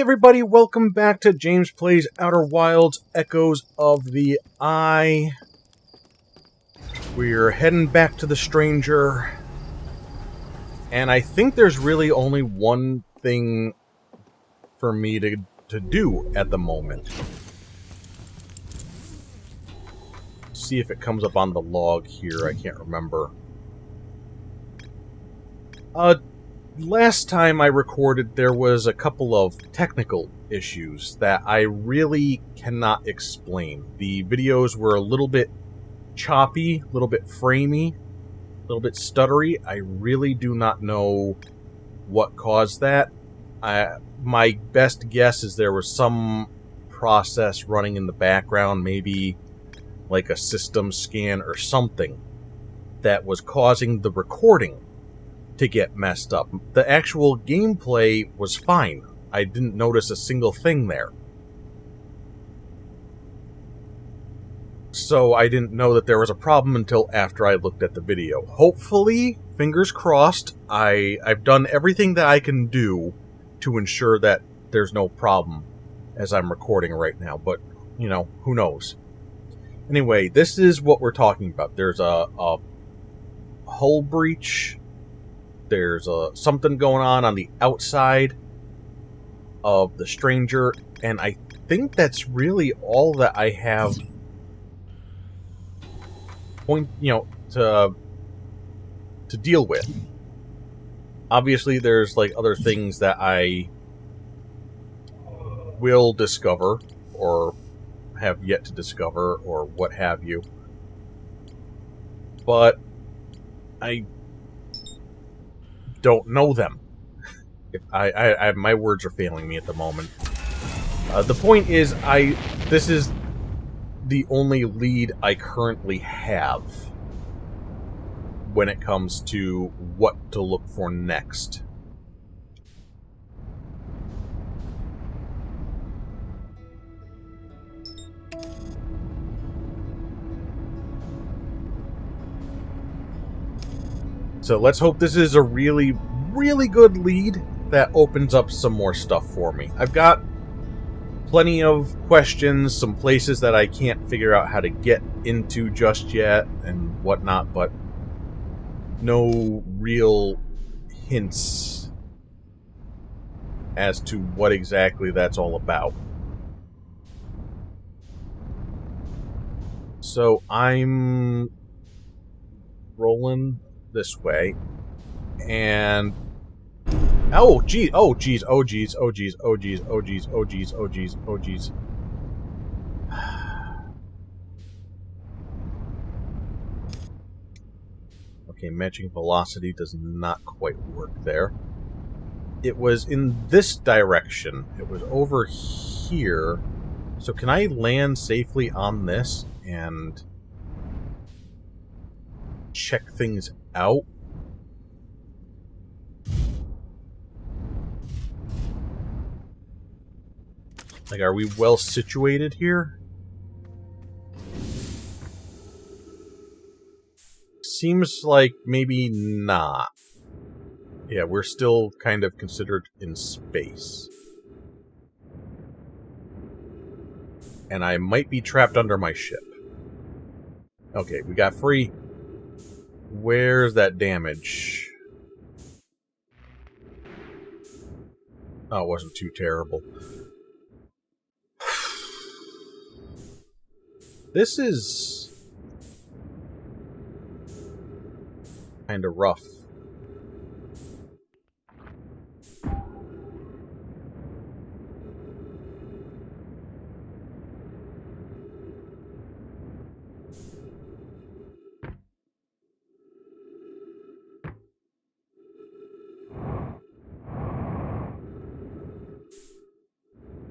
everybody, welcome back to James Plays Outer Wilds Echoes of the Eye. We're heading back to the Stranger, and I think there's really only one thing for me to do at the moment. See if it comes up on the log here, I can't remember. Last time I recorded, there was a couple of technical issues that I really cannot explain. The videos were a little bit choppy, a little bit framey, a little bit stuttery. I really do not know what caused that. My best guess is there was some process running in the background, maybe like a system scan or something, that was causing the recording to get messed up. The actual gameplay was fine. I didn't notice a single thing there. So I didn't know that there was a problem until after I looked at the video. Hopefully, fingers crossed, I've done everything that I can do to ensure that there's no problem as I'm recording right now, but, you know, who knows. Anyway, this is what we're talking about. There's a hull breach. There's something going on the outside of the Stranger, and I think that's really all that I have to deal with. Obviously, there's like other things that I will discover or have yet to discover or what have you, but I don't know them. My words are failing me at the moment. The point is, this is the only lead I currently have when it comes to what to look for next. So let's hope this is a really, really good lead that opens up some more stuff for me. I've got plenty of questions, some places that I can't figure out how to get into just yet and whatnot, but no real hints as to what exactly that's all about. So I'm rolling this way, and oh geez, oh geez, oh geez, oh geez, oh geez, oh geez, oh geez, oh geez, oh geez. Okay, matching velocity does not quite work there. It was in this direction. It was over here. So can I land safely on this and check things out? Like, are we well situated here? Seems like maybe not. Yeah, we're still kind of considered in space. And I might be trapped under my ship. Okay, we got free. Where's that damage? Oh, it wasn't too terrible. This is kind of rough.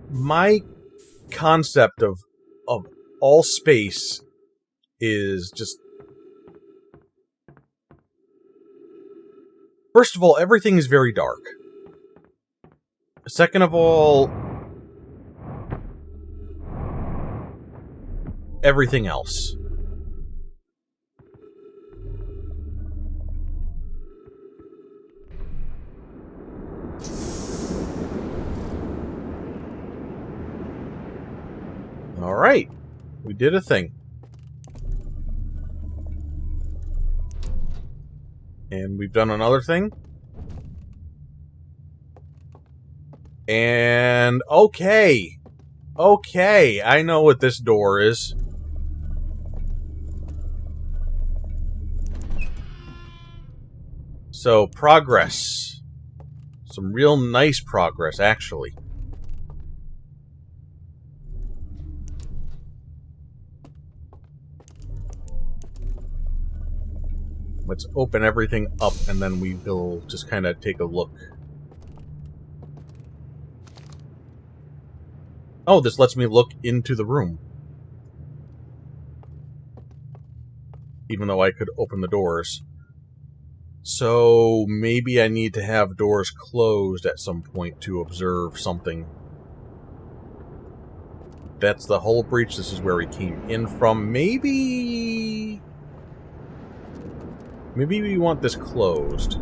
My concept of all space is just... First of all, everything is very dark. Second of all, everything else. We did a thing. And we've done another thing. And okay. Okay, I know what this door is. So, progress. Some real nice progress, actually. Let's open everything up, and then we will just kind of take a look. Oh, this lets me look into the room. Even though I could open the doors. So, maybe I need to have doors closed at some point to observe something. That's the hull breach. This is where we came in from. Maybe we want this closed.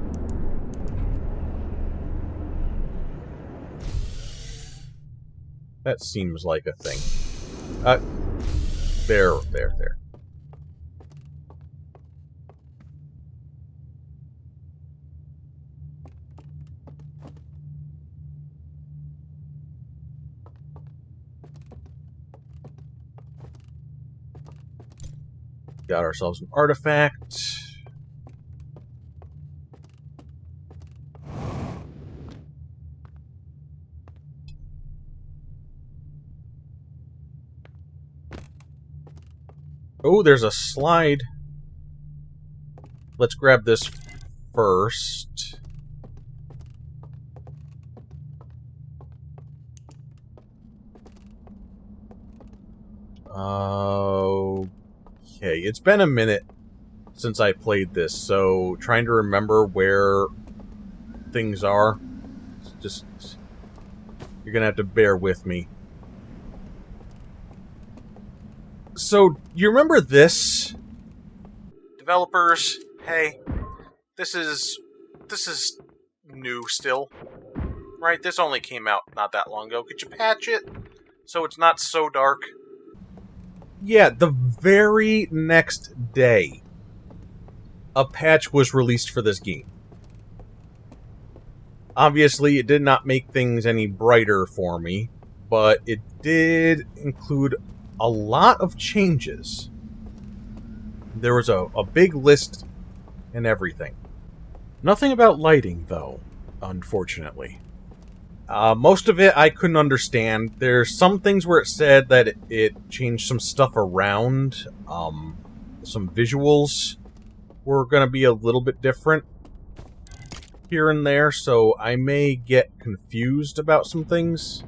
That seems like a thing. There. Got ourselves an artifact. Oh, there's a slide. Let's grab this first. Okay, it's been a minute since I played this, so trying to remember where things are. Just, you're gonna have to bear with me. So, you remember this? Developers, hey, this is new still, right? This only came out not that long ago. Could you patch it so it's not so dark? Yeah, the very next day, a patch was released for this game. Obviously, it did not make things any brighter for me, but it did include a lot of changes. There was a big list and everything. Nothing about lighting, though, unfortunately. Most of it I couldn't understand. There's some things where it said that it changed some stuff around. Some visuals were going to be a little bit different here and there, so I may get confused about some things.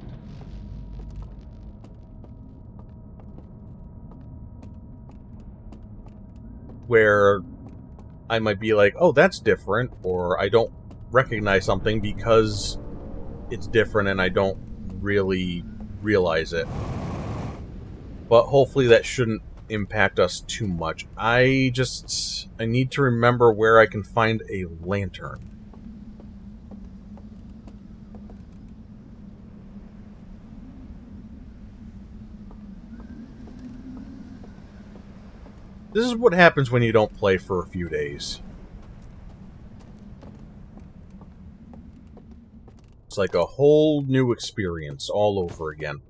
Where I might be like, oh, that's different, or I don't recognize something because it's different and I don't really realize it. But hopefully that shouldn't impact us too much. I need to remember where I can find a lantern. This is what happens when you don't play for a few days. It's like a whole new experience all over again.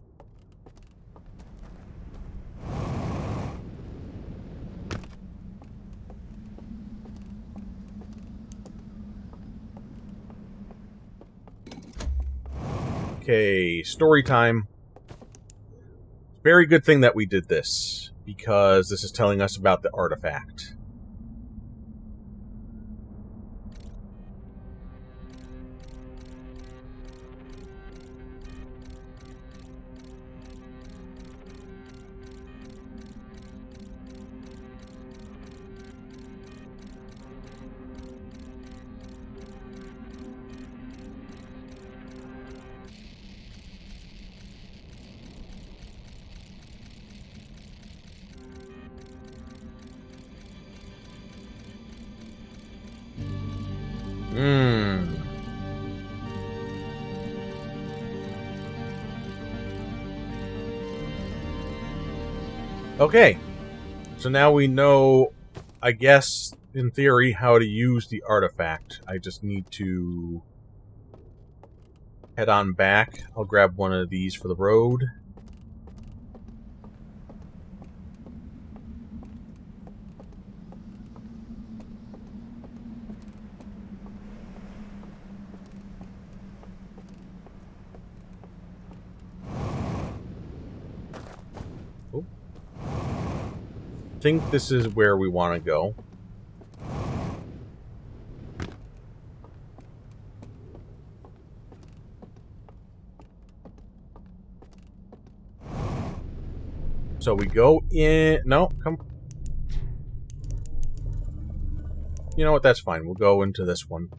Okay, story time. Very good thing that we did this, because this is telling us about the artifact. Okay, so now we know, I guess, in theory, how to use the artifact. I just need to head on back. I'll grab one of these for the road. Oh. I think this is where we want to go. So we go in... No, come... You know what, that's fine. We'll go into this one.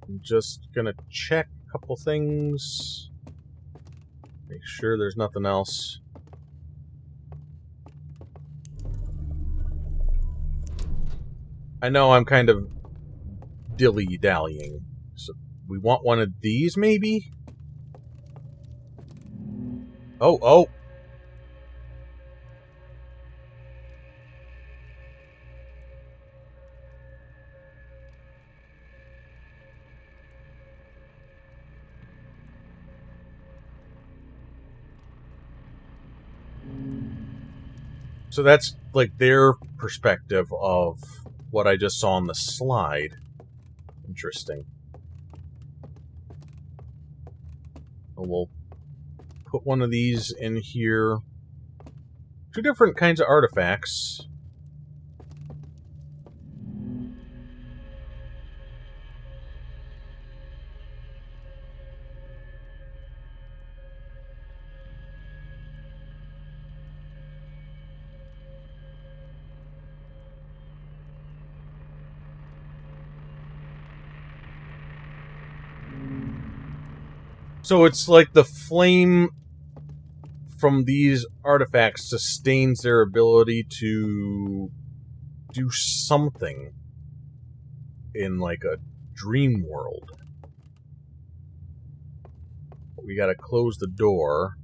I'm just gonna check a couple things. Make sure there's nothing else. I know I'm kind of dilly-dallying. So we want one of these, maybe? Oh, oh! So that's like their perspective of what I just saw on the slide. Interesting. We'll put one of these in here. Two different kinds of artifacts. So it's like the flame from these artifacts sustains their ability to do something in like a dream world. We gotta close the door.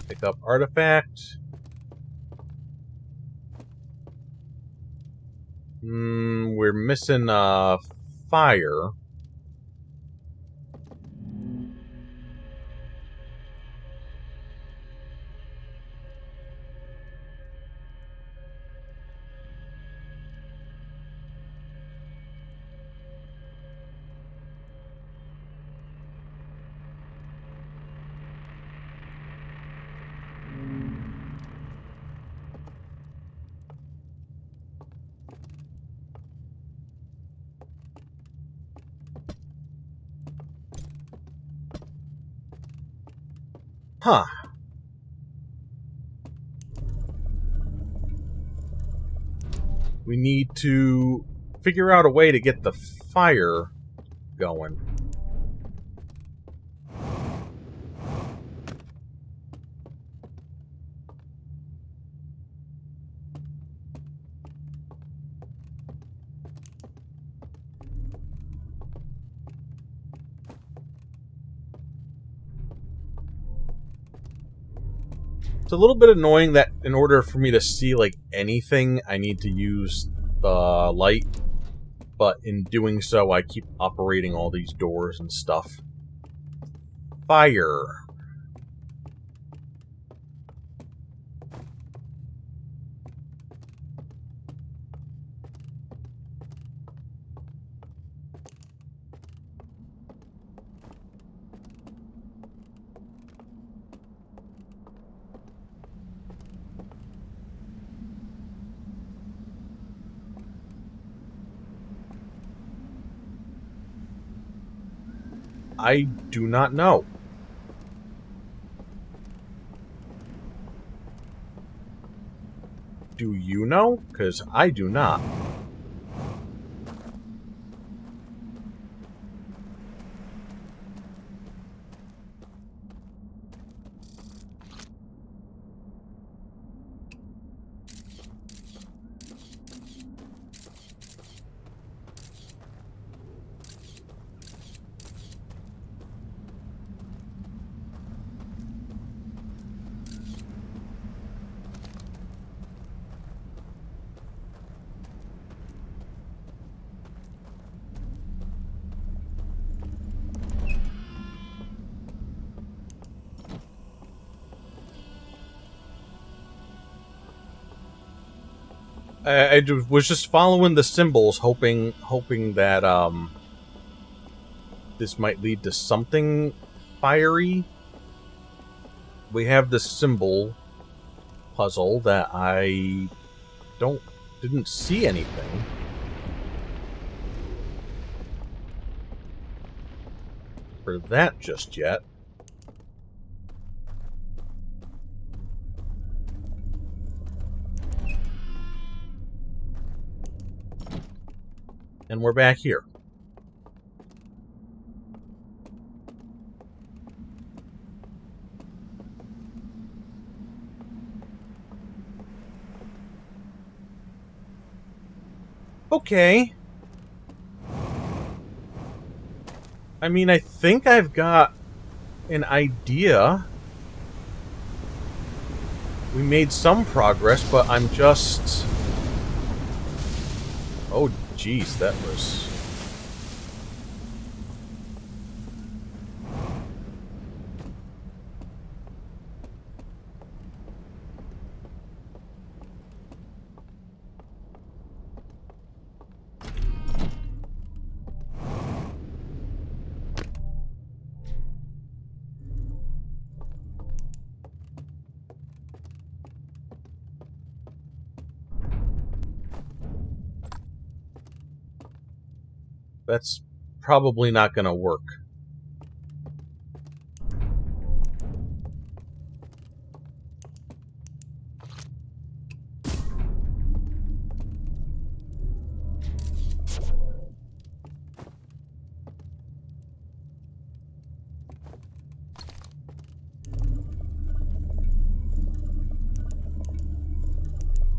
Pick up artifact. We're missing fire. Huh. We need to figure out a way to get the fire going. It's a little bit annoying that in order for me to see like anything, I need to use the light. But in doing so, I keep operating all these doors and stuff. Fire. I do not know. Do you know? Because I do not. I was just following the symbols, hoping that this might lead to something fiery. We have this symbol puzzle that I didn't see anything. For that just yet. And we're back here. Okay. I mean, I think I've got an idea. We made some progress, but I'm just... Oh, jeez, that was... That's probably not going to work.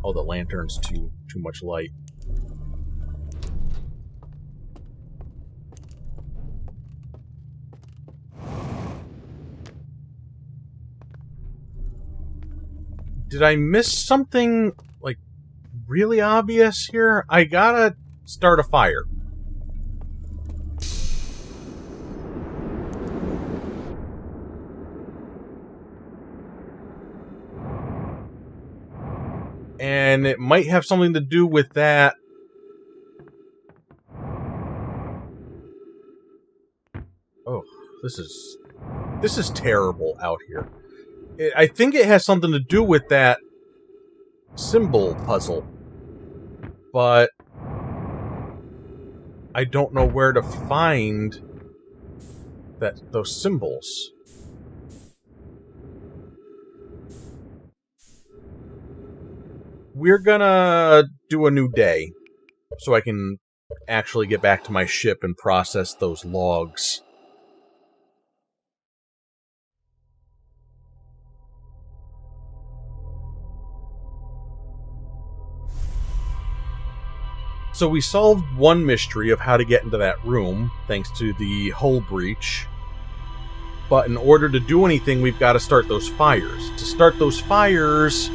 Oh, the lantern's too much light. Did I miss something, like, really obvious here? I gotta start a fire. And it might have something to do with that. Oh, this is terrible out here. I think it has something to do with that symbol puzzle, but I don't know where to find those symbols. We're gonna do a new day so I can actually get back to my ship and process those logs. So we solved one mystery of how to get into that room, thanks to the hull breach. But in order to do anything, we've got to start those fires. To start those fires,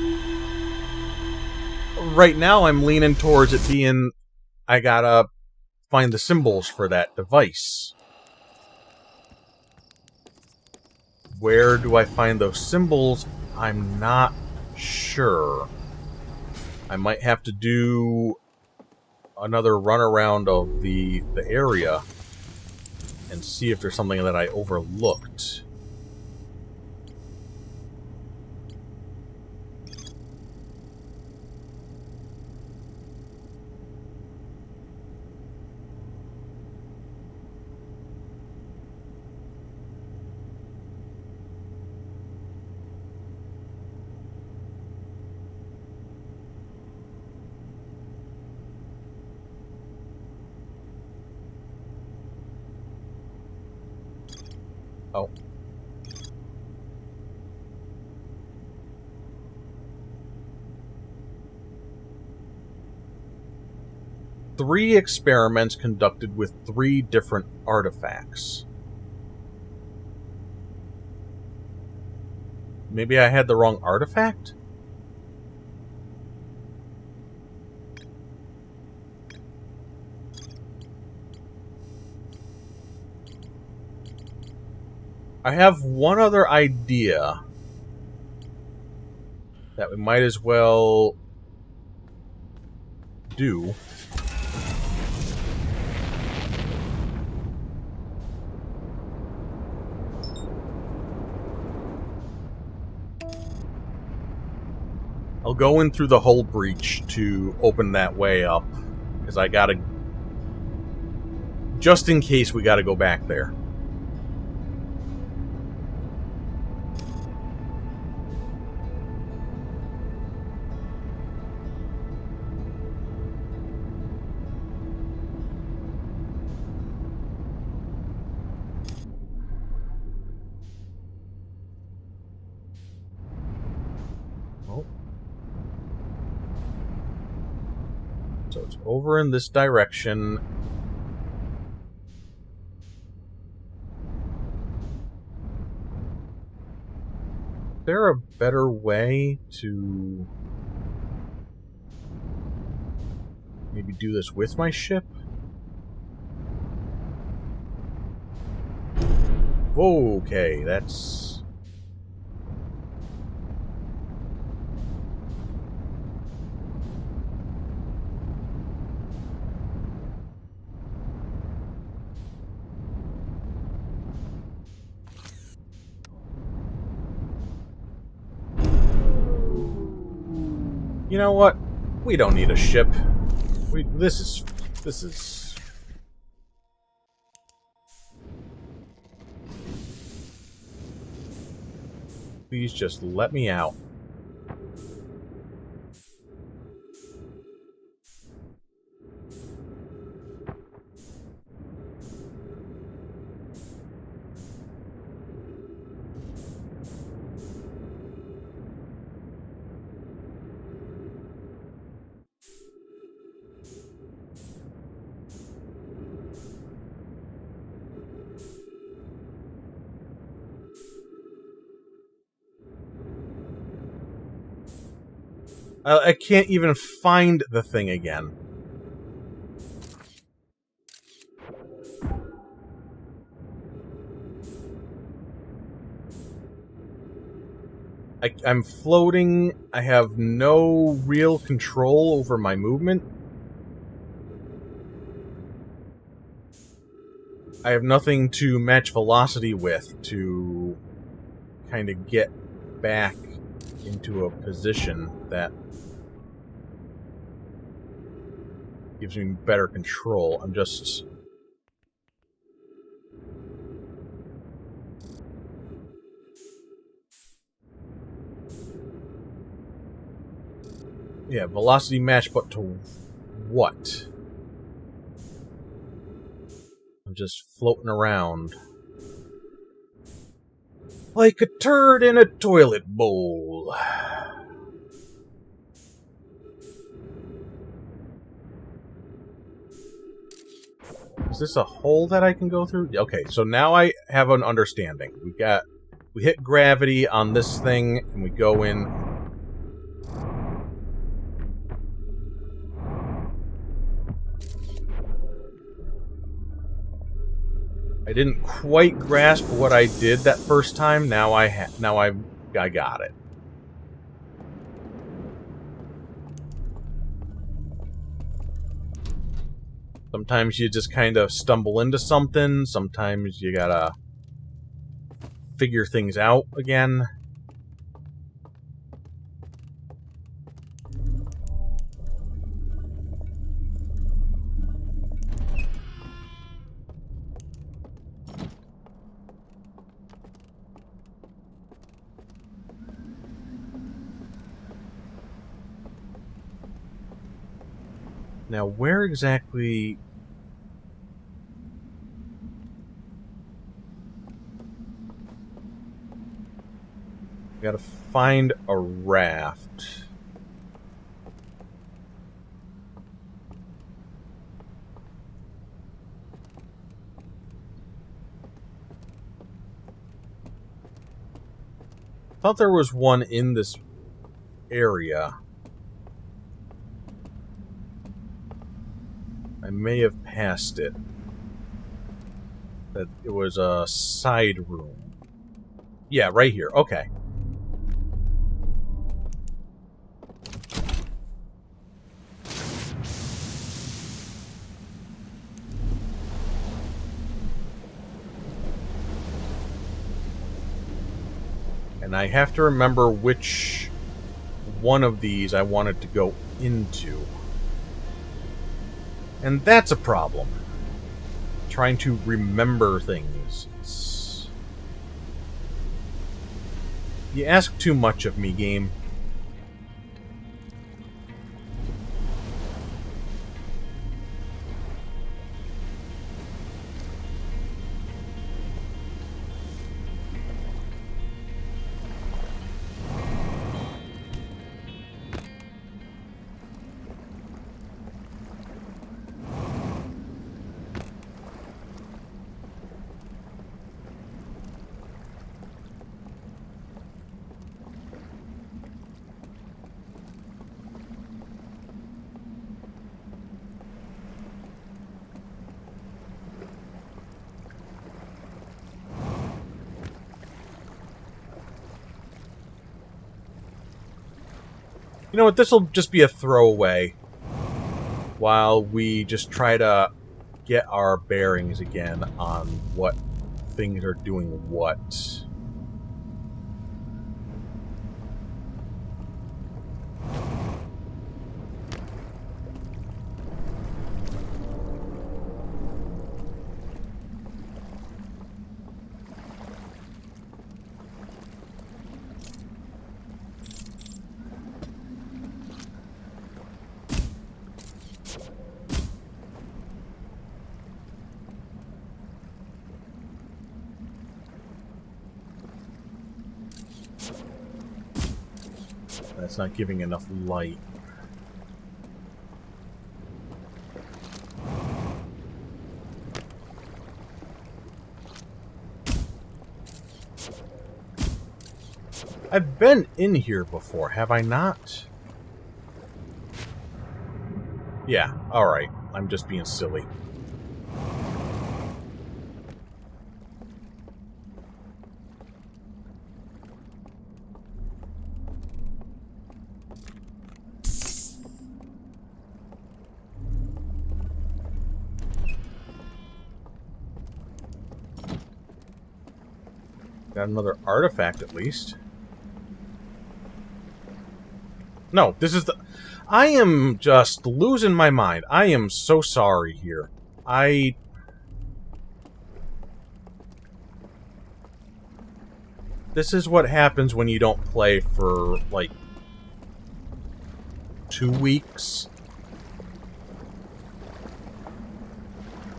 right now I'm leaning towards it being, I gotta find the symbols for that device. Where do I find those symbols? I'm not sure. I might have to do another run around of the area and see if there's something that I overlooked. Oh. Three experiments conducted with 3 different artifacts. Maybe I had the wrong artifact? I have one other idea that we might as well do. I'll go in through the hull breach to open that way up, because I gotta... just in case we gotta go back there. So it's over in this direction. Is there a better way to maybe do this with my ship? Okay, that's... You know what? We don't need a ship. This is... Please just let me out. I can't even find the thing again. I'm floating. I have no real control over my movement. I have nothing to match velocity with to kind of get back into a position that gives me better control. I'm just... Yeah, velocity match, but to what? I'm just floating around. Like a turd in a toilet bowl. Is this a hole that I can go through? Okay, so now I have an understanding. We hit gravity on this thing, and we go in. I didn't quite grasp what I did that first time. Now I got it. Sometimes you just kind of stumble into something. Sometimes you gotta figure things out again. Now, where exactly... Gotta find a raft. Thought there was one in this area. I may have passed it. That it was a side room. Yeah, right here. Okay. And I have to remember which one of these I wanted to go into. And that's a problem. Trying to remember things. You ask too much of me, game. You know what, this'll just be a throwaway while we just try to get our bearings again on what things are doing what. That's not giving enough light. I've been in here before, have I not? Yeah, alright. I'm just being silly. Got another artifact, at least. No, this is the... I am just losing my mind. I am so sorry here. This is what happens when you don't play for, like, 2 weeks.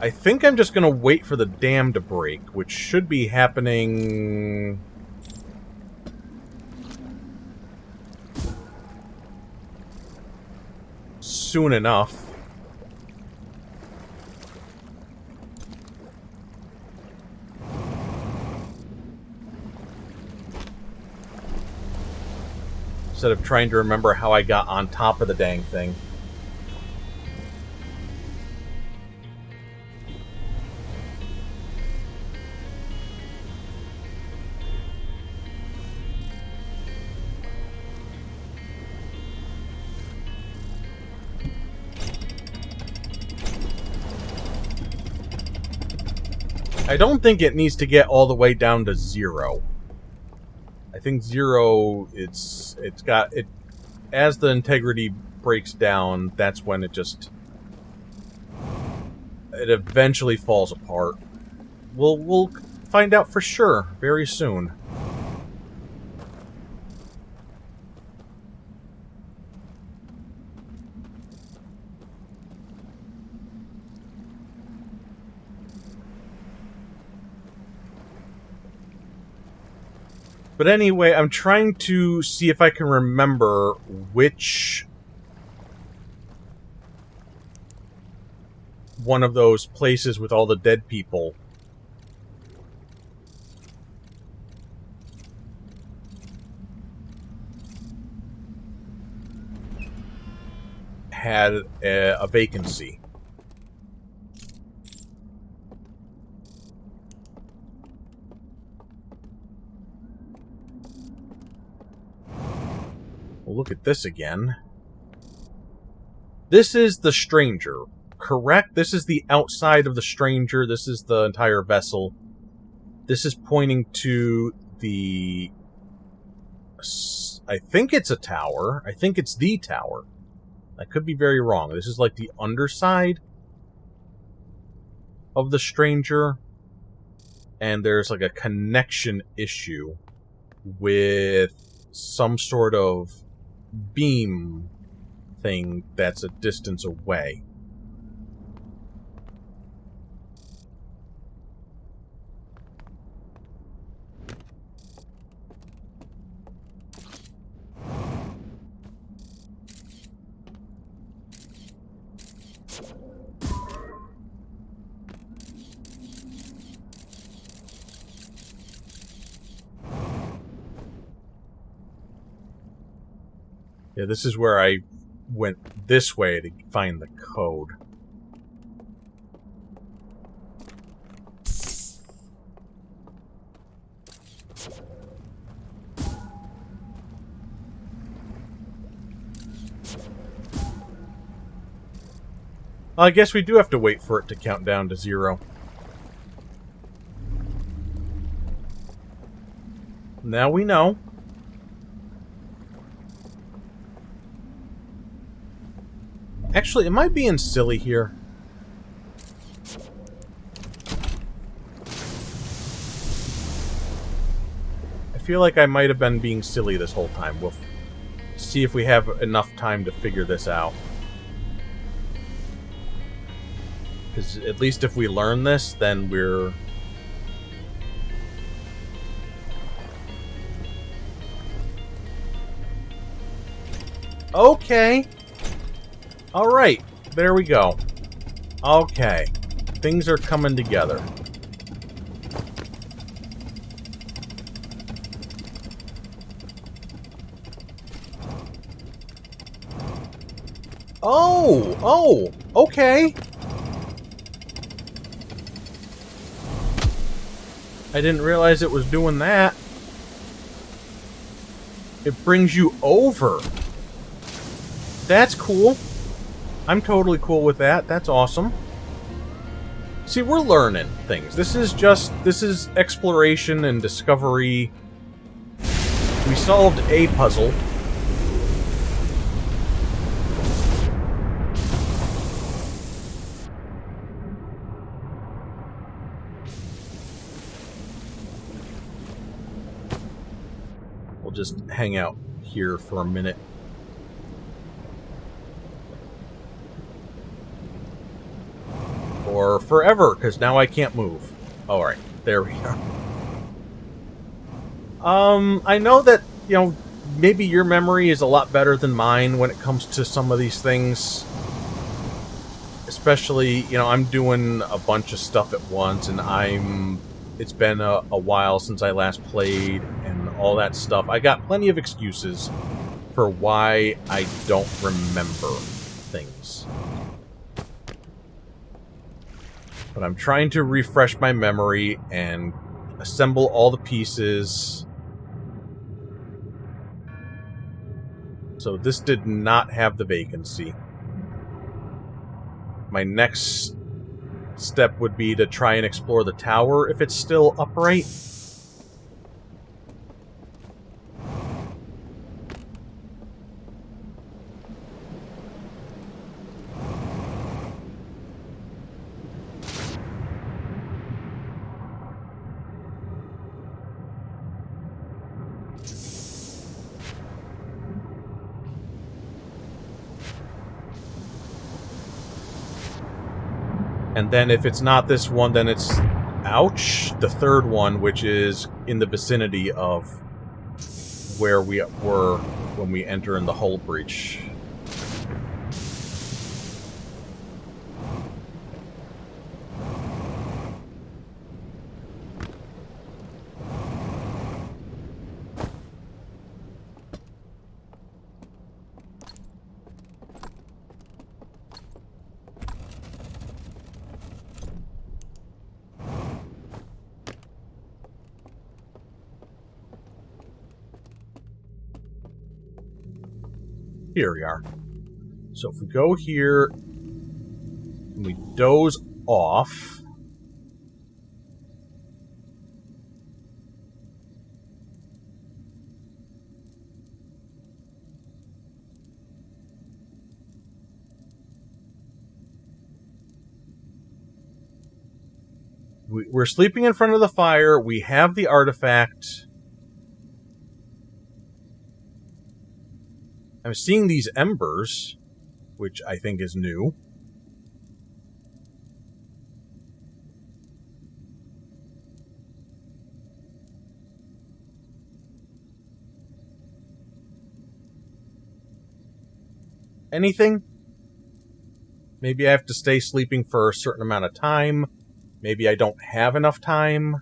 I think I'm just gonna wait for the dam to break, which should be happening... soon enough. Instead of trying to remember how I got on top of the dang thing. I don't think it needs to get all the way down to 0. I think 0, it's got it as the integrity breaks down, that's when it eventually falls apart. We'll find out for sure very soon. But anyway, I'm trying to see if I can remember which one of those places with all the dead people had a vacancy. We'll look at this again. This is the Stranger, correct? This is the outside of the Stranger. This is the entire vessel. This is pointing to the... I think it's a tower. I think it's the tower. I could be very wrong. This is like the underside of the Stranger. And there's like a connection issue with some sort of beam thing that's a distance away. Yeah, this is where I went this way to find the code. Well, I guess we do have to wait for it to count down to 0. Now we know. Actually, am I being silly here? I feel like I might have been being silly this whole time. We'll see if we have enough time to figure this out. Because at least if we learn this, then we're... Okay! Alright, there we go. Okay. Things are coming together. Oh, okay. I didn't realize it was doing that. It brings you over. That's cool. I'm totally cool with that. That's awesome. See, we're learning things. This is exploration and discovery. We solved a puzzle. We'll just hang out here for a minute. Or forever, because now I can't move. Alright, there we are. I know that, you know, maybe your memory is a lot better than mine when it comes to some of these things. Especially, you know, I'm doing a bunch of stuff at once, and it's been a while since I last played, and all that stuff. I got plenty of excuses for why I don't remember things. But I'm trying to refresh my memory and assemble all the pieces. So this did not have the vacancy. My next step would be to try and explore the tower if it's still upright. And then if it's not this one, then it's, ouch, the third one, which is in the vicinity of where we were when we enter in the hull breach. Here we are. So if we go here and we doze off, we're sleeping in front of the fire, we have the artifact. I'm seeing these embers, which I think is new. Anything? Maybe I have to stay sleeping for a certain amount of time. Maybe I don't have enough time.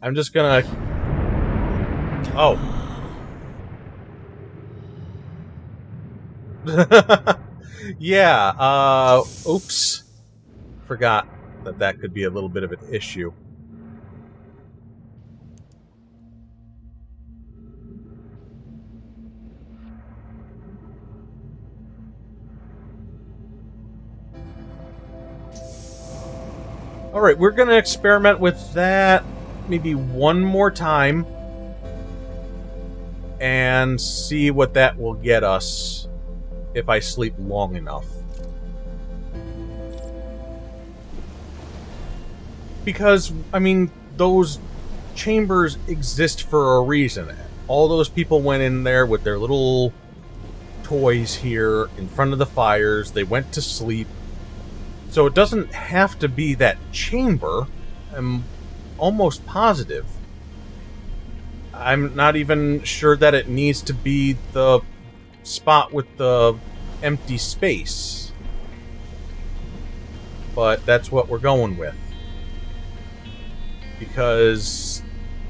I'm just gonna... Oh. Yeah, oops. Forgot that that could be a little bit of an issue. Alright, we're gonna experiment with that maybe one more time and see what that will get us if I sleep long enough. Because, I mean, those chambers exist for a reason. All those people went in there with their little toys here in front of the fires. They went to sleep. So it doesn't have to be that chamber. I'm almost positive. I'm not even sure that it needs to be the spot with the empty space. But that's what we're going with. Because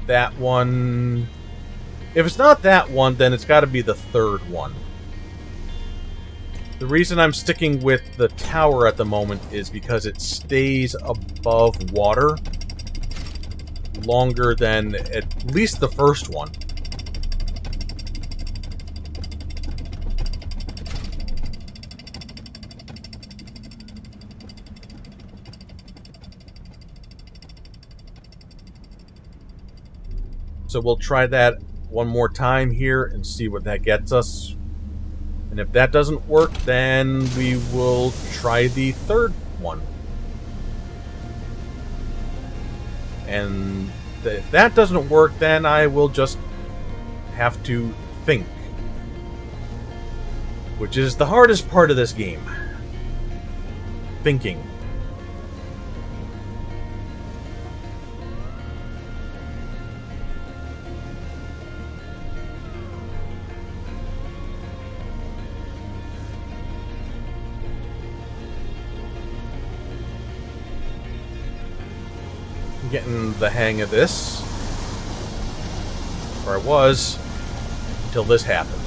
that one... If it's not that one, then it's got to be the third one. The reason I'm sticking with the tower at the moment is because it stays above water longer than at least the first one. So we'll try that one more time here and see what that gets us. And if that doesn't work, then we will try the third one. And if that doesn't work, then I will just have to think. Which is the hardest part of this game. Thinking. Getting the hang of this. Or I was, until this happened.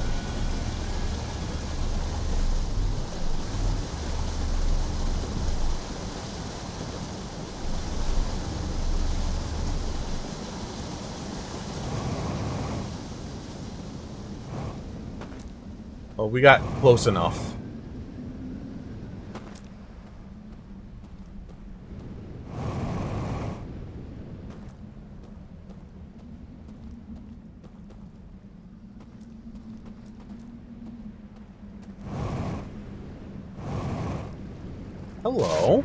Well, we got close enough. Hello?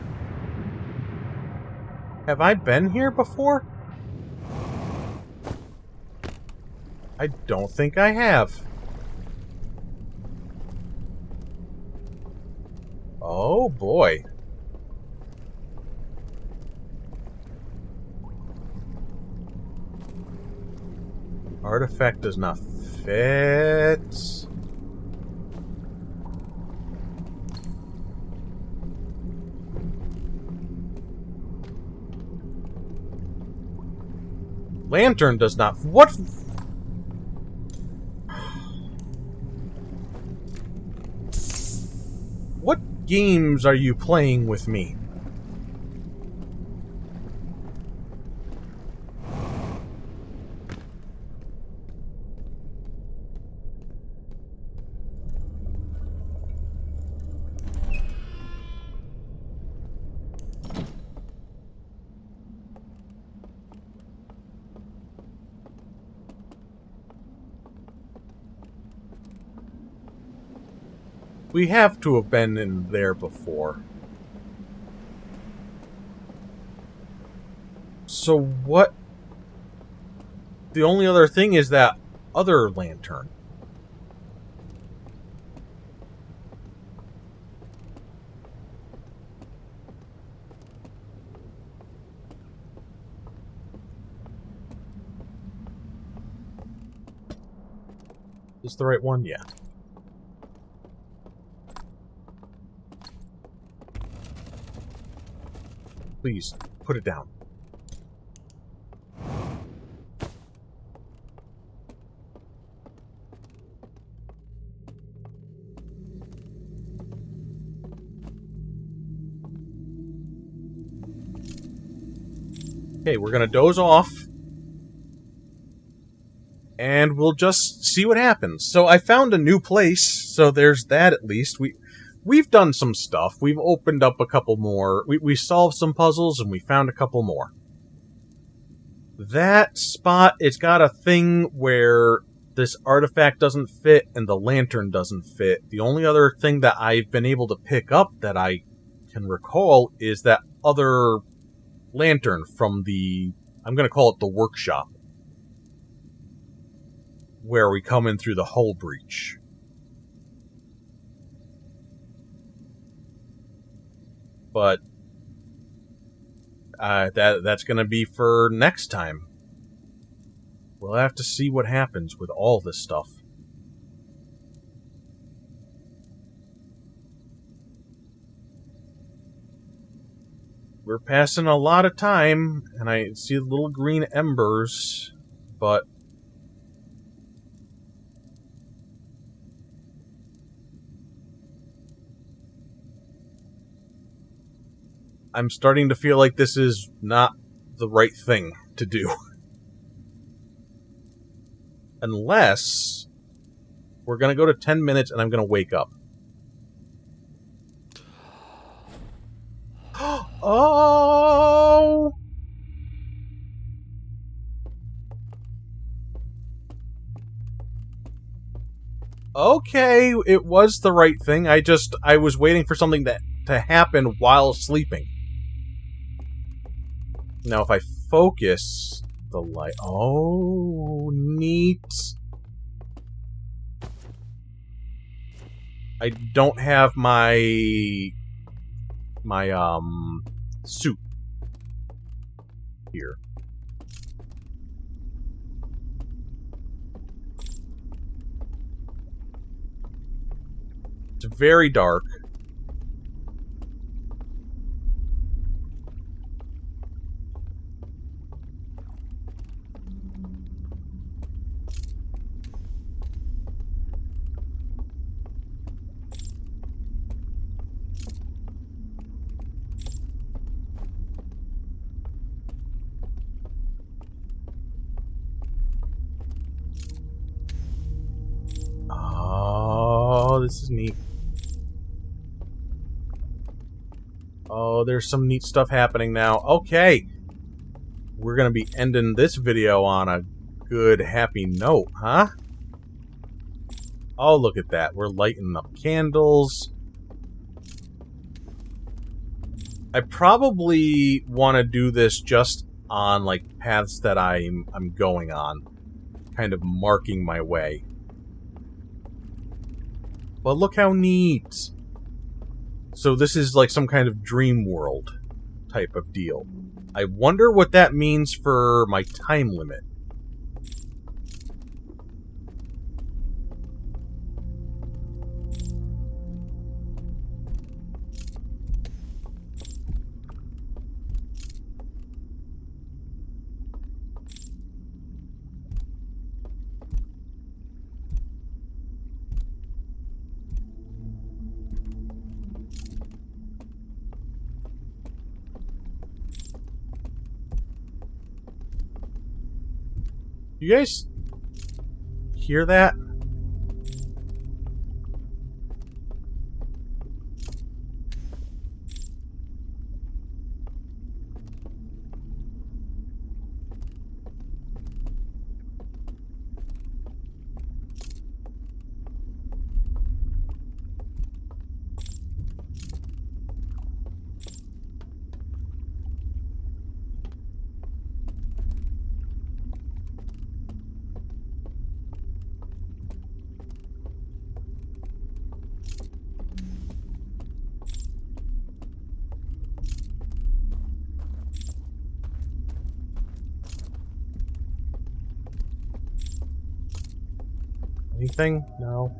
Have I been here before? I don't think I have. Oh boy. Artifact does not fit. Lantern does not... What? What games are you playing with me? We have to have been in there before. So what? The only other thing is that other lantern. Is this the right one? Yeah. Please, put it down. Okay, we're gonna doze off. And we'll just see what happens. So I found a new place, so there's that at least. We've done some stuff. We've opened up a couple more. We solved some puzzles, and we found a couple more. That spot, it's got a thing where this artifact doesn't fit and the lantern doesn't fit. The only other thing that I've been able to pick up that I can recall is that other lantern from the... I'm going to call it the workshop. Where we come in through the hull breach. But that's going to be for next time. We'll have to see what happens with all this stuff. We're passing a lot of time, and I see little green embers, but I'm starting to feel like this is not the right thing to do. Unless we're going to go to 10 minutes and I'm going to wake up. Oh! Okay, it was the right thing. I was waiting for something to happen while sleeping. Now, if I focus the light... Oh, neat. I don't have my suit here. It's very dark. Oh, this is neat. Oh, there's some neat stuff happening now. Okay. We're gonna be ending this video on a good, happy note, huh? Oh, look at that. We're lighting up candles. I probably want to do this just on, like, paths that I'm going on. Kind of marking my way. But look how neat. So this is like some kind of dream world type of deal. I wonder what that means for my time limit. You guys hear that? Anything? No.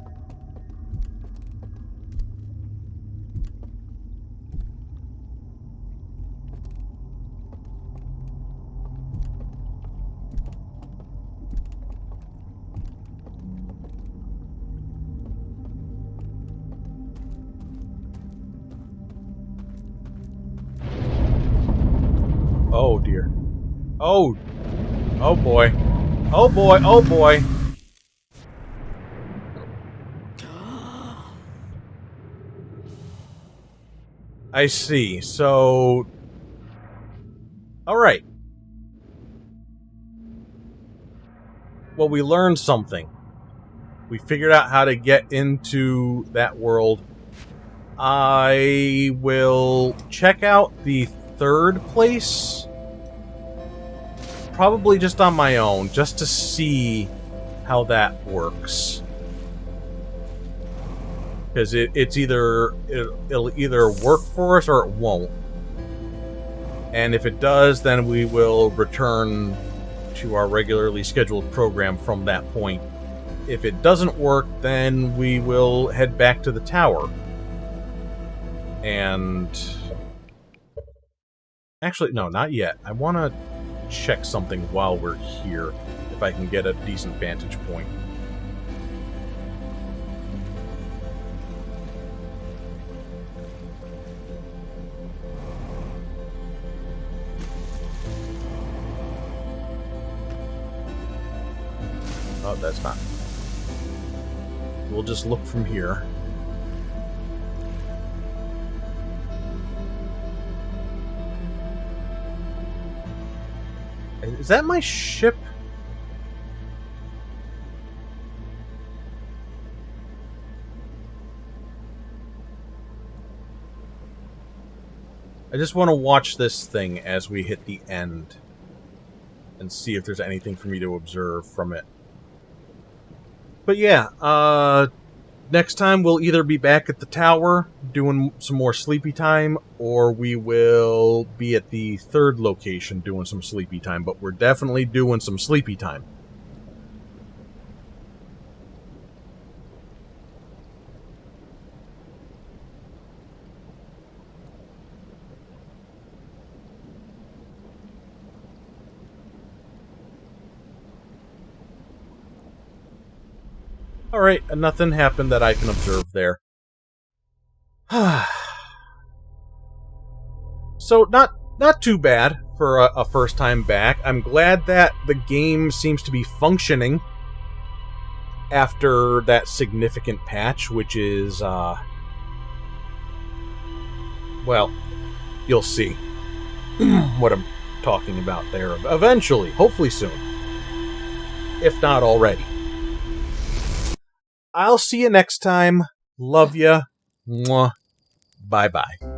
Oh dear. Oh. Oh boy. Oh boy. Oh boy. I see. So... Alright. Well, we learned something. We figured out how to get into that world. I will check out the third place. Probably just on my own, just to see how that works. Because it'll either work for us or it won't. And if it does, then we will return to our regularly scheduled program from that point. If it doesn't work, then we will head back to the tower. And... Actually, no, not yet. I want to check something while we're here, if I can get a decent vantage point. Oh, that's not. We'll just look from here. Is that my ship? I just want to watch this thing as we hit the end and see if there's anything for me to observe from it. But yeah, next time we'll either be back at the tower doing some more sleepy time, or we will be at the third location doing some sleepy time, but we're definitely doing some sleepy time. Alright, nothing happened that I can observe there. So, not too bad for a first time back. I'm glad that the game seems to be functioning after that significant patch, which is, well, you'll see what I'm talking about there eventually, hopefully soon. If not already. I'll see you next time. Love ya. Mwah. Bye-bye.